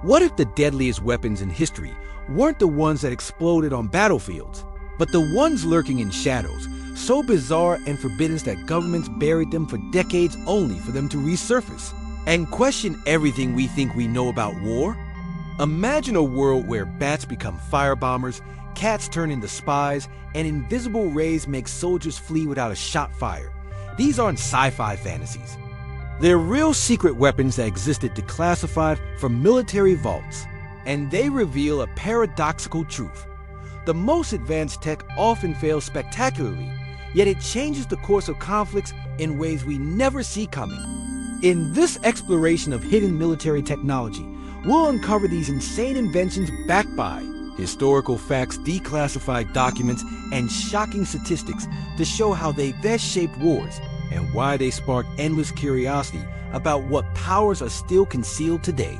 What if the deadliest weapons in history weren't the ones that exploded on battlefields, but the ones lurking in shadows, so bizarre and forbidden that governments buried them for decades only for them to resurface and question everything we think we know about war? Imagine a world where bats become firebombers, cats turn into spies, and invisible rays make soldiers flee without a shot fired. These aren't sci-fi fantasies. They're real secret weapons that existed declassified from military vaults, and they reveal a paradoxical truth. The most advanced tech often fails spectacularly, yet it changes the course of conflicts in ways we never see coming. In this exploration of hidden military technology, we'll uncover these insane inventions backed by historical facts, declassified documents, and shocking statistics to show how they best shaped wars and why they spark endless curiosity about what powers are still concealed today.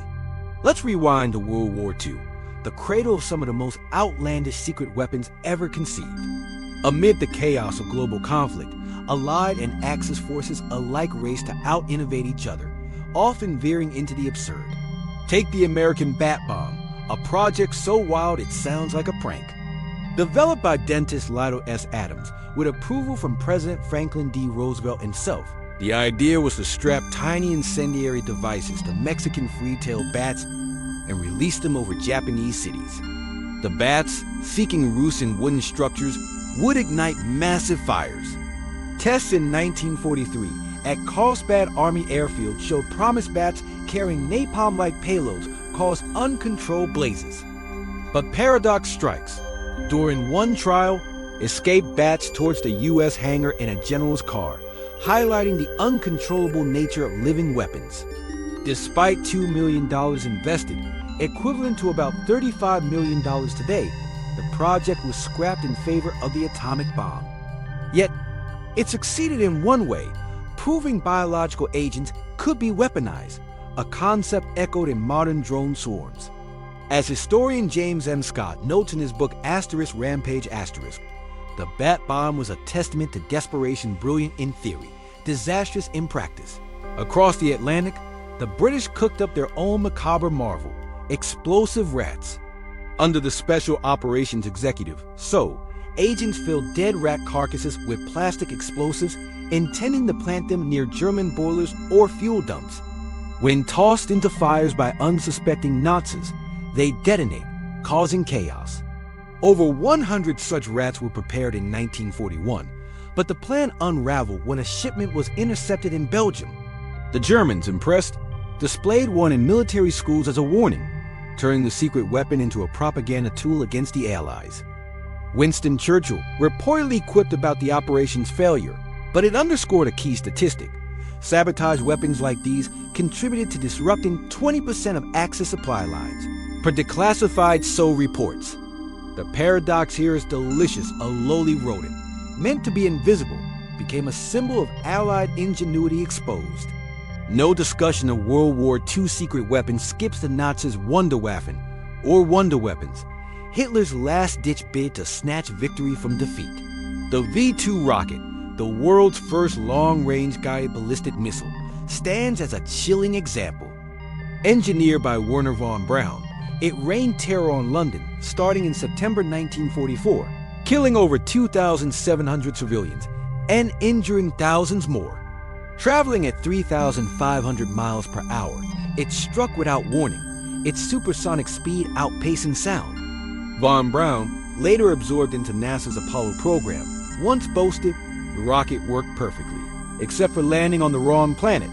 Let's rewind to World War II, the cradle of some of the most outlandish secret weapons ever conceived. Amid the chaos of global conflict, Allied and Axis forces alike raced to out-innovate each other, often veering into the absurd. Take the American Bat Bomb, a project so wild it sounds like a prank. Developed by dentist Lytle S. Adams with approval from President Franklin D. Roosevelt himself, the idea was to strap tiny incendiary devices to Mexican free-tailed bats and release them over Japanese cities. The bats, seeking roosts in wooden structures, would ignite massive fires. Tests in 1943 at Carlsbad Army Airfield showed promised bats carrying napalm-like payloads caused uncontrolled blazes. But paradox strikes. During one trial, escaped bats torched a U.S. hangar in a general's car, highlighting the uncontrollable nature of living weapons. Despite $2 million invested, equivalent to about $35 million today, the project was scrapped in favor of the atomic bomb. Yet, it succeeded in one way, proving biological agents could be weaponized, a concept echoed in modern drone swarms. As historian James M. Scott notes in his book *Rampage*, the bat bomb was a testament to desperation brilliant in theory, disastrous in practice. Across the Atlantic, the British cooked up their own macabre marvel, explosive rats. Under the Special Operations Executive, agents filled dead rat carcasses with plastic explosives, intending to plant them near German boilers or fuel dumps. When tossed into fires by unsuspecting Nazis, they detonate, causing chaos. Over 100 such rats were prepared in 1941, but the plan unraveled when a shipment was intercepted in Belgium. The Germans, impressed, displayed one in military schools as a warning, turning the secret weapon into a propaganda tool against the Allies. Winston Churchill reportedly quipped about the operation's failure, but it underscored a key statistic. Sabotage weapons like these contributed to disrupting 20% of Axis supply lines, per Declassified reports. The paradox here is delicious. A lowly rodent, meant to be invisible, became a symbol of Allied ingenuity exposed. No discussion of World War II secret weapons skips the Nazis' Wunderwaffen, or wonder weapons, Hitler's last-ditch bid to snatch victory from defeat. The V-2 rocket, the world's first long-range guided ballistic missile, stands as a chilling example. Engineered by Wernher von Braun, it rained terror on London starting in September 1944, killing over 2,700 civilians and injuring thousands more. Traveling at 3,500 miles per hour, it struck without warning, its supersonic speed outpacing sound. Von Braun, later absorbed into NASA's Apollo program, once boasted, the rocket worked perfectly, except for landing on the wrong planet.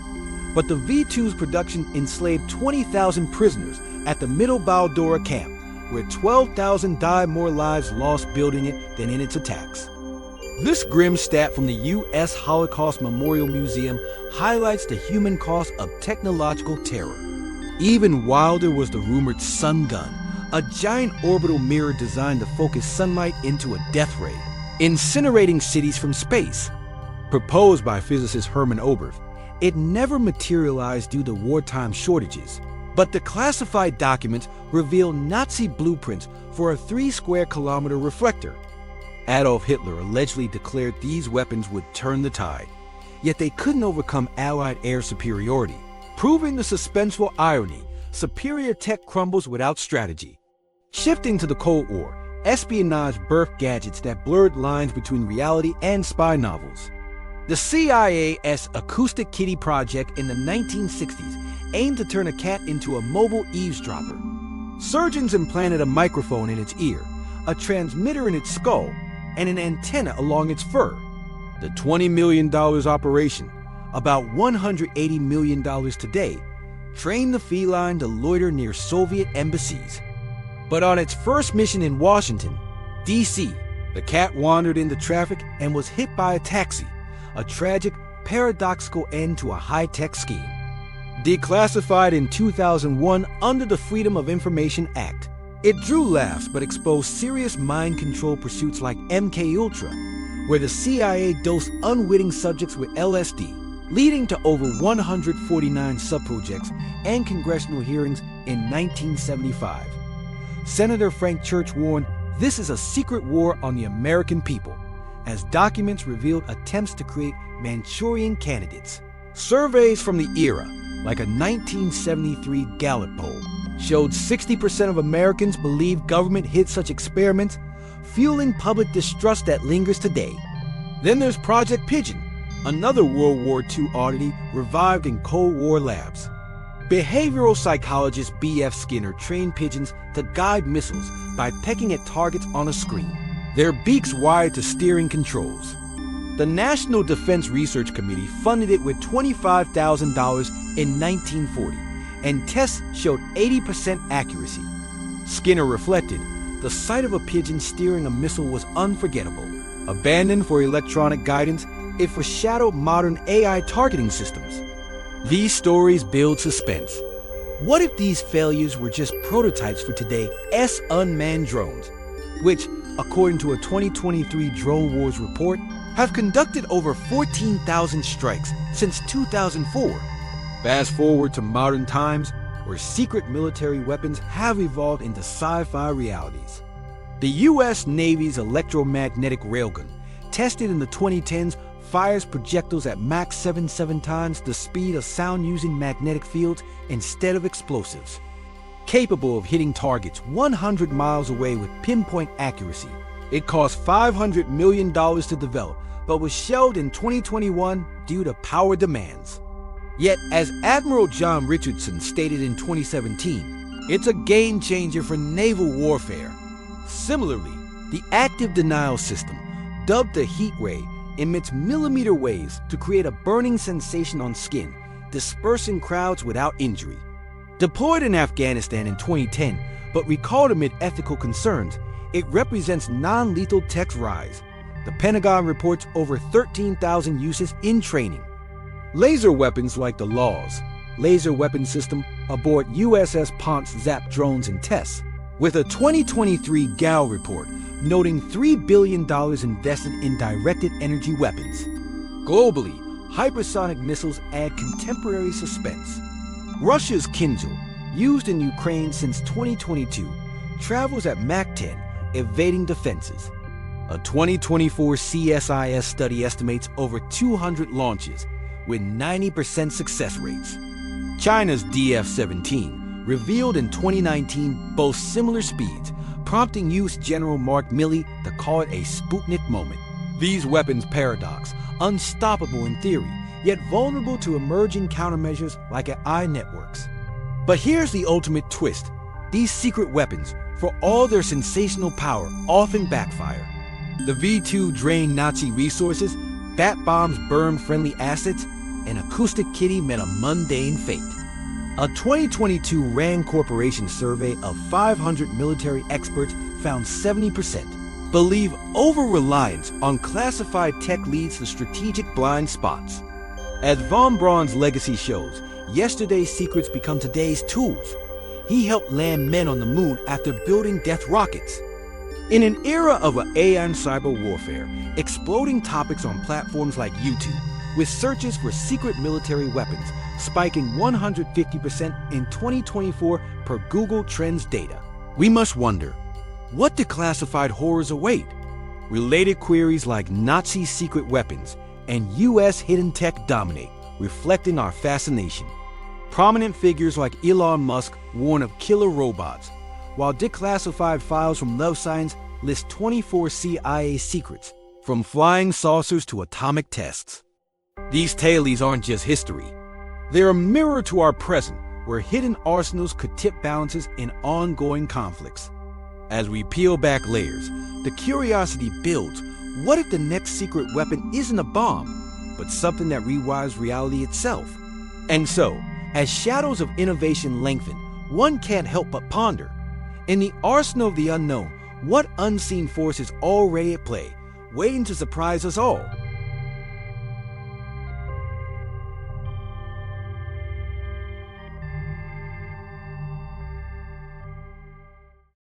But the V-2's production enslaved 20,000 prisoners at the Middle Baldora camp, where 12,000 died more lives lost building it than in its attacks. This grim stat from the U.S. Holocaust Memorial Museum highlights the human cost of technological terror. Even wilder was the rumored Sun Gun, a giant orbital mirror designed to focus sunlight into a death ray, incinerating cities from space. Proposed by physicist Hermann Oberth, it never materialized due to wartime shortages, but the classified documents reveal Nazi blueprints for a 3-square-kilometer reflector. Adolf Hitler allegedly declared these weapons would turn the tide, yet they couldn't overcome Allied air superiority, proving the suspenseful irony superior tech crumbles without strategy. Shifting to the Cold War, espionage birthed gadgets that blurred lines between reality and spy novels. The CIA's Acoustic Kitty project in the 1960s aimed to turn a cat into a mobile eavesdropper. Surgeons implanted a microphone in its ear, a transmitter in its skull, and an antenna along its fur. The $20 million operation, about $180 million today, trained the feline to loiter near Soviet embassies. But on its first mission in Washington, D.C., the cat wandered into traffic and was hit by a taxi, a tragic, paradoxical end to a high-tech scheme. Declassified in 2001 under the Freedom of Information Act, it drew laughs but exposed serious mind control pursuits like MKUltra, where the CIA dosed unwitting subjects with LSD, leading to over 149 subprojects and congressional hearings in 1975. Senator Frank Church warned, "This is a secret war on the American people," as documents revealed attempts to create Manchurian candidates. Surveys from the era, like a 1973 Gallup poll, showed 60% of Americans believe government hid such experiments, fueling public distrust that lingers today. Then there's Project Pigeon, another World War II oddity revived in Cold War labs. Behavioral psychologist B.F. Skinner trained pigeons to guide missiles by pecking at targets on a screen, their beaks wired to steering controls. The National Defense Research Committee funded it with $25,000 in 1940, and tests showed 80% accuracy. Skinner reflected, the sight of a pigeon steering a missile was unforgettable. Abandoned for electronic guidance, it foreshadowed modern AI targeting systems. These stories build suspense. What if these failures were just prototypes for today's unmanned drones, which, according to a 2023 Drone Wars report, have conducted over 14,000 strikes since 2004. Fast forward to modern times, where secret military weapons have evolved into sci-fi realities. The U.S. Navy's electromagnetic railgun, tested in the 2010s, fires projectiles at Mach 7 times the speed of sound using magnetic fields instead of explosives. Capable of hitting targets 100 miles away with pinpoint accuracy, it cost $500 million to develop, but was shelved in 2021 due to power demands. Yet, as Admiral John Richardson stated in 2017, it's a game changer for naval warfare. Similarly, the active denial system, dubbed the heat ray, emits millimeter waves to create a burning sensation on skin, dispersing crowds without injury. Deployed in Afghanistan in 2010, but recalled amid ethical concerns, it represents non-lethal tech's rise. The Pentagon reports over 13,000 uses in training. Laser weapons like the LAWS, laser weapon system aboard USS Ponce Zap drones in tests, with a 2023 GAO report noting $3 billion invested in directed energy weapons. Globally, hypersonic missiles add contemporary suspense. Russia's Kinzhal, used in Ukraine since 2022, travels at Mach 10, evading defenses. A 2024 CSIS study estimates over 200 launches, with 90% success rates. China's DF-17, revealed in 2019, boasts similar speeds, prompting U.S. General Mark Milley to call it a Sputnik moment. These weapons paradox, unstoppable in theory, yet vulnerable to emerging countermeasures like AI networks. But here's the ultimate twist. These secret weapons, for all their sensational power, often backfire. The V2 drained Nazi resources, bat bombs burned friendly assets, and Acoustic Kitty met a mundane fate. A 2022 RAND Corporation survey of 500 military experts found 70% believe over-reliance on classified tech leads to strategic blind spots. As von Braun's legacy shows, yesterday's secrets become today's tools. He helped land men on the moon after building death rockets. In an era of AI and cyber warfare, exploding topics on platforms like YouTube, with searches for secret military weapons spiking 150% in 2024 per Google Trends data, we must wonder, what declassified horrors await? Related queries like Nazi secret weapons and U.S. hidden tech dominate, reflecting our fascination. Prominent figures like Elon Musk warn of killer robots, while declassified files from Love Science list 24 CIA secrets, from flying saucers to atomic tests. These tailies aren't just history. They're a mirror to our present, where hidden arsenals could tip balances in ongoing conflicts. As we peel back layers, the curiosity builds. What if the next secret weapon isn't a bomb, but something that rewires reality itself? And so, as shadows of innovation lengthen, one can't help but ponder. In the arsenal of the unknown, what unseen force is already at play, waiting to surprise us all?